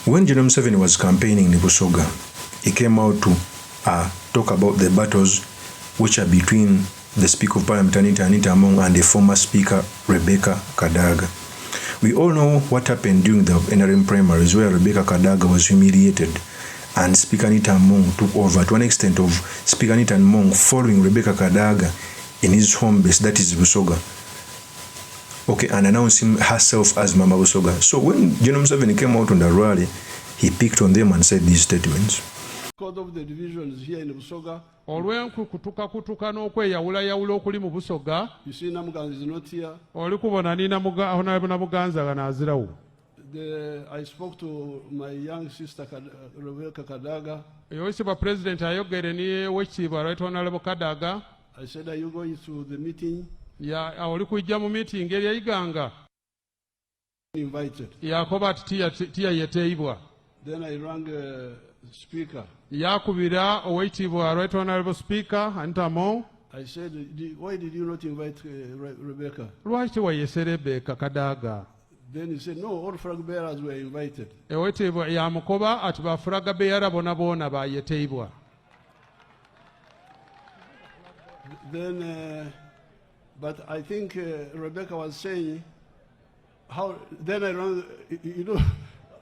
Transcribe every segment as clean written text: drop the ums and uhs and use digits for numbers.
When General Museveni was campaigning in BUSOGA, he came out to talk about the battles which are between the Speaker of Parliament Anita Among and the former Speaker Rebecca KADAGA. We all know what happened during the NRM primaries, where Rebecca KADAGA was humiliated and Speaker Anita Among took over, to an extent of Speaker Anita Among following Rebecca KADAGA in his home base, that is BUSOGA, okay, and announcing herself as Mama BUSOGA. So when General Museveni came out on the rally, he picked on them and said these statements. Because of the divisions here in BUSOGA, olw'enkutukakutuka n'okweyawulayawula okuli mu BUSOGA, you see Namuganza is not here. oli kubona ni Namuganza ganaazirawo. I spoke to my young sister Rebecca KADAGA. Oweekitiibwa President ayogere ni Oweekitiibwa Right Honorable KADAGA. I said, are you going to the meeting? Oli kujja mu meeting eri iganga. Invited. Yakoba tiya yeteibwa. Then I rang speaker. Yakubira Oweekitiibwa Right Honorable Speaker Anita Among. I said, why did you not invite Rebecca? Lwaki wayese Rebecca KADAGA? Then he said, no, all flag bearers were invited. Oweekitiibwa yamukoba ati bafulaga beera bona bona bayeteibwa. Then, but I think Rebecca was saying, how, then I rang, you know,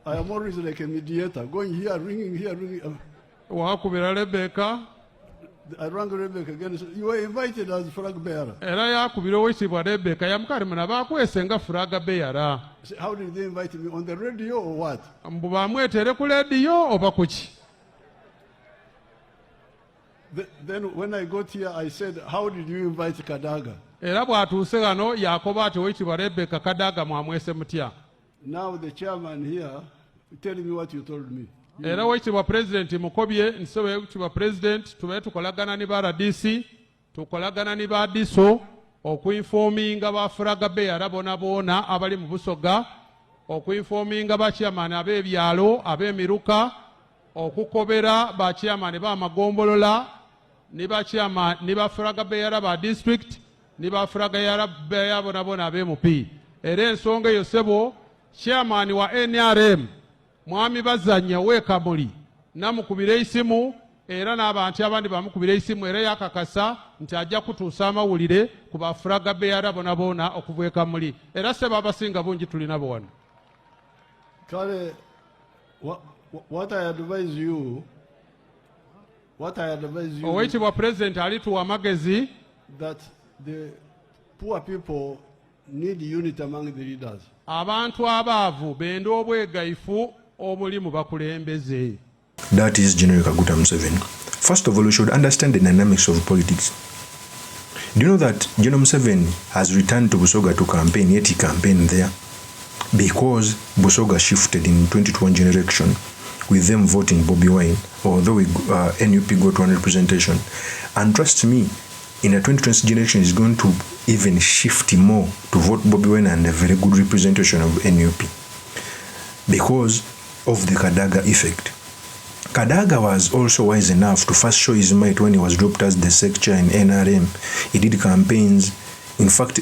I am always like a mediator, going here, ringing. Wakubira Rebecca. I rang Rebecca again and said, you were invited as flag bearer. Era yakubira Oweekitiibwa Rebecca yamukali muna bakwese nga fulaga bearer. How did they invite me? On the radio or what? Mbu bamwetere ku lediyo oba kuki? Then when I got here, I said, how did you invite KADAGA? Era bw'atuuse wano yakoba ati Oweekitiibwa Rebecca KADAGA mwamwese mutya. Now the chairman here telling me what you told me. Era Oweekitiibwa President mukobye nsobe Oweekitiibwa President tube tukolagana ne ba RDC, tukolagana ne ba DISO okuinforminga bafulaga beera bona bona abali mu BUSOGA, okuinforminga ba chairman ab'ebyalo, ab'emiruka, okukobera ba chairman b'amagombolola, ne ba chairman ne bafulaga beera ba district, ne bafulaga beera bona bona ab'MP. Era ensonga eyo sebo chairman wa NRM mwami Bazanya Wekamuli namukubira isimu era n'abantu abandi bamukubira isimu era yakakasa nti ajja kutuusa amawulire ku bafulaga beera bona bona okuva Kamuli era seba abasinga bungi tulina bona. Kale, what I advise you, Oweekitiibwa President alituwa amagezi that the poor people need unity among the leaders. Abantu abaavu benda obwegayifu omuli mu bakulembeze. That is General Kaguta Museveni. First of all, we should understand the dynamics of politics. Do you know that General Museveni has returned to BUSOGA to campaign, yet he campaigned there? Because BUSOGA shifted in 2021 general election, with them voting Bobby Wine, although NUP got one representation. And trust me, in a 2020 generation is going to even shift more to vote Bobby Wine and a very good representation of NUP. Because of the KADAGA effect. KADAGA was also wise enough to first show his might when he was dropped as the secretary in NRM. He did campaigns. In fact,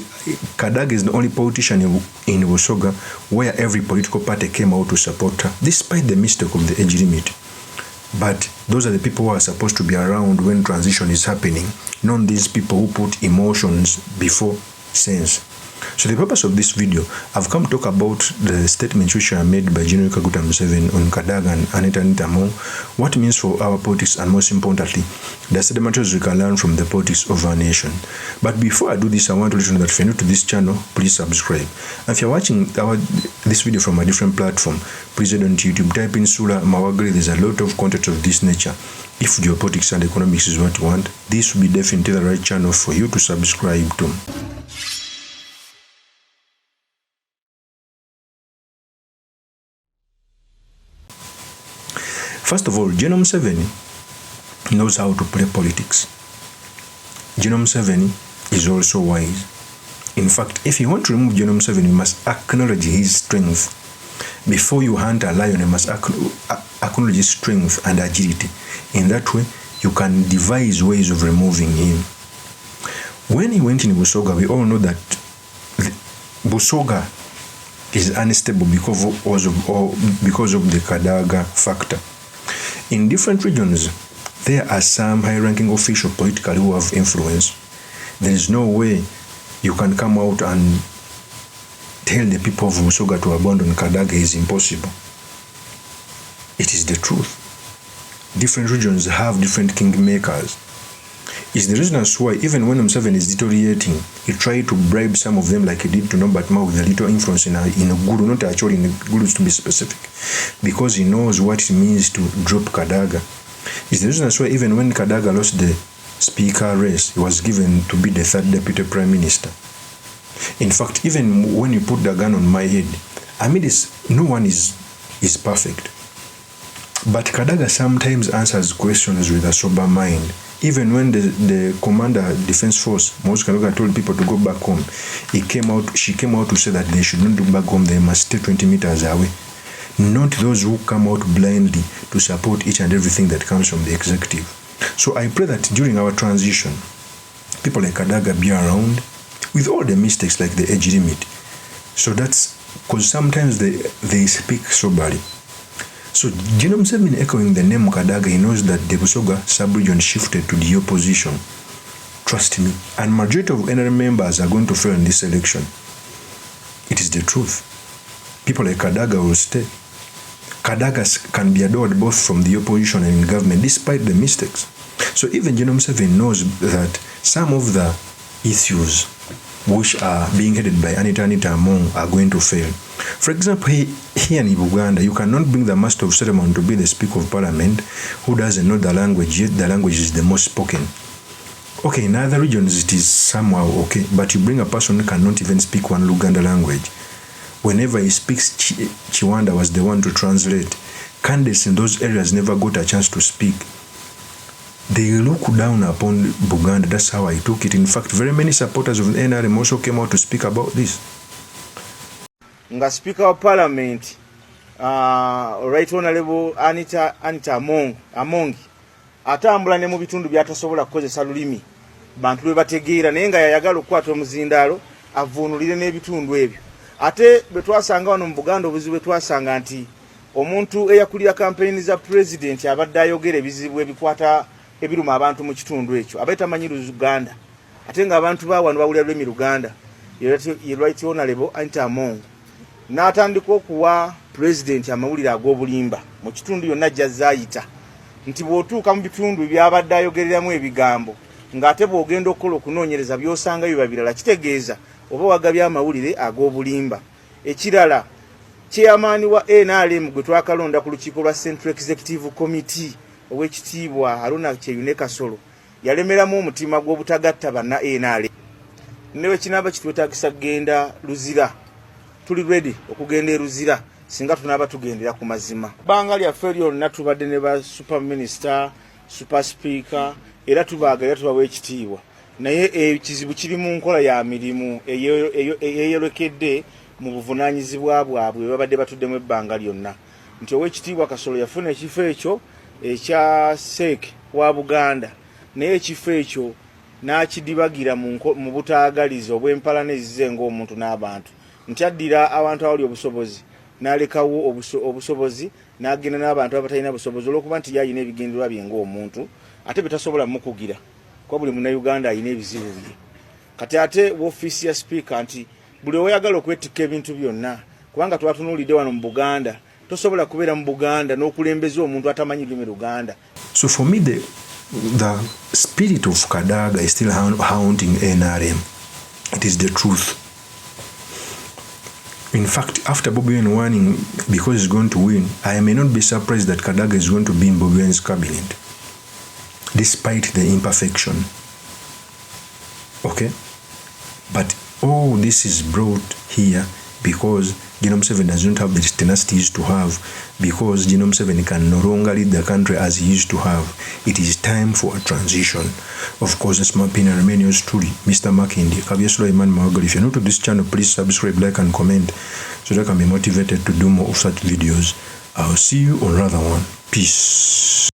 KADAGA is the only politician in BUSOGA where every political party came out to support her, despite the mistake of the age limit. But those are the people who are supposed to be around when transition is happening, not these people who put emotions before sense. So the purpose of this video, I've come to talk about the statements which are made by General Kaguta Museveni on KADAGA and Anita Among, what it means for our politics, and most importantly, the sedimentaries we can learn from the politics of our nation. But before I do this, I want to let you know that if you're new to this channel, please subscribe. And if you're watching this video from a different platform, please head on to YouTube, type in Sula Mawagri. There's a lot of content of this nature. If geopolitics and economics is what you want, this will be definitely the right channel for you to subscribe to. First of all, General Museveni knows how to play politics. General Museveni is also wise. In fact, if you want to remove General Museveni, you must acknowledge his strength. Before you hunt a lion, you must acknowledge his strength and agility. In that way, you can devise ways of removing him. When he went in BUSOGA, we all know that BUSOGA is unstable because of the KADAGA factor. In different regions, there are some high-ranking officials politically who have influence. There is no way you can come out and tell the people of BUSOGA to abandon KADAGA. Is impossible. It is the truth. Different regions have different kingmakers. It's the reason as why even when Museveni is deteriorating, he tried to bribe some of them like he did to Norbert Mao with a little influence in a Guru, not actually in a Guru to be specific, because he knows what it means to drop KADAGA. It's the reason as why even when KADAGA lost the speaker race, he was given to be the third deputy prime minister. In fact, even when you put the gun on my head, I mean, no one is perfect. But KADAGA sometimes answers questions with a sober mind. Even when the commander defense force, Moses Kanoga, told people to go back home, she came out to say that they should not go back home, they must stay 20 meters away. Not those who come out blindly to support each and everything that comes from the executive. So I pray that during our transition, people like KADAGA be around with all the mistakes like the age limit. So that's because sometimes they speak soberly. So Museveni echoing the name KADAGA, he knows that the BUSOGA sub-region shifted to the opposition. Trust me. And majority of NRM members are going to fail in this election. It is the truth. People like KADAGA will stay. KADAGA can be adored both from the opposition and in government despite the mistakes. So even Museveni knows that some of the issues which are being headed by Anita Among are going to fail. For example, here in Uganda, you cannot bring the Master of Ceremony to be the Speaker of Parliament who doesn't know the language, yet the language is the most spoken. Okay, in other regions it is somehow okay, but you bring a person who cannot even speak one Luganda language. Whenever he speaks, Chiwanda was the one to translate. Candidates in those areas never got a chance to speak. They look down upon Buganda. That's how I took it. In fact, very many supporters of the NRM also came out to speak about this. Nga Speaker of Parliament, Right Honorable Anita Amongi, atambula ne mu bitundu byatasobola kukozesa lulimi bantu lwe bategeera naye nga yayagala okukwata omuzindaalo avuunulire n'ebitundu ebyo. Ate bwe twasanga wano mu Buganda obuzibu bwe twasanga nti omuntu eyakulira kampeyini za president abadde ayogera ebizibu ebikwata ebiruma abantu mu kitundu ekyo abaye tamanyi Luganda ate nga abantu bawano bawulira lwemi Luganda ye Right Honorable Anita Amongi n'atandika okuwa president amawulire ag'obulimba mu kitundu yonna jazayita nti bw'otuuka mu bitundu byabadde ayogereramu ebigambo ng'ate bw'ogenda okukola okunoonyereza by'osanga biba birala kitegeeza oba wagabye amawulire ag'obulimba. Ekirala, chairman wa NRM gwe twakalonda ku lukiiko lwa Central Executive Committee ow'ekitiibwa Haruna Kyeyune Kasolo yalemeramu omutima gw'obutagatta banna NRM. Newe kinaba kitwetaagisa kugenda Luzira. Tuli ready okugenda e Luzira singa tunaba tugendera ku mazima. Bbanga lyaffe lyonna tubadde ne ba super minister, super speaker era tubaagalira tubawa ekitiibwa. Naye ekizibu kiri mu nkola ya mirimu eyeyolekedde mu buvunaanyizibwa bwabwe babadde batuddemu ebbanga lyonna. Nti ow'ekitiibwa Kasolo yafuna ekifo ekyo ekya SEC wa Buganda naye ekifo ekyo n'akidibagira mu butaagaliza obw'empalana ezize ng'omuntu n'abantu. Nti addira abantu awali obusobozi n'alekawo obusobozi n'agenda n'abantu abatalina busobozi olw'okuba nti yayina ebigendererwa bye ng'omuntu ate bitasobola mukugira kwa buli Munnayuganda ayina ebizibu bye. Kati ate w'ofiisi ya speaker nti buli oyagala okwetikka ebintu byonna kubanga twatunuulidde wano mu Buganda tosobola kubeera mu Buganda n'okulembeza omuntu atamanyi lulimi Luganda. So for me the spirit of KADAGA is still haunting NRM. It is the truth. In fact, after Bobi Wine warning because he's going to win, I may not be surprised that KADAGA is going to be in Bobi Wine's cabinet, despite the imperfection. Okay? But all this is brought here because Museveni does not have the tenacity he used to have, because Museveni can no longer lead the country as he used to have. It is time for a transition. Of course, that's my opinion. Remain yours truly, Mr. Makindi. If you're new to this channel, please subscribe, like, and comment so that I can be motivated to do more of such videos. I'll see you on another one. Peace.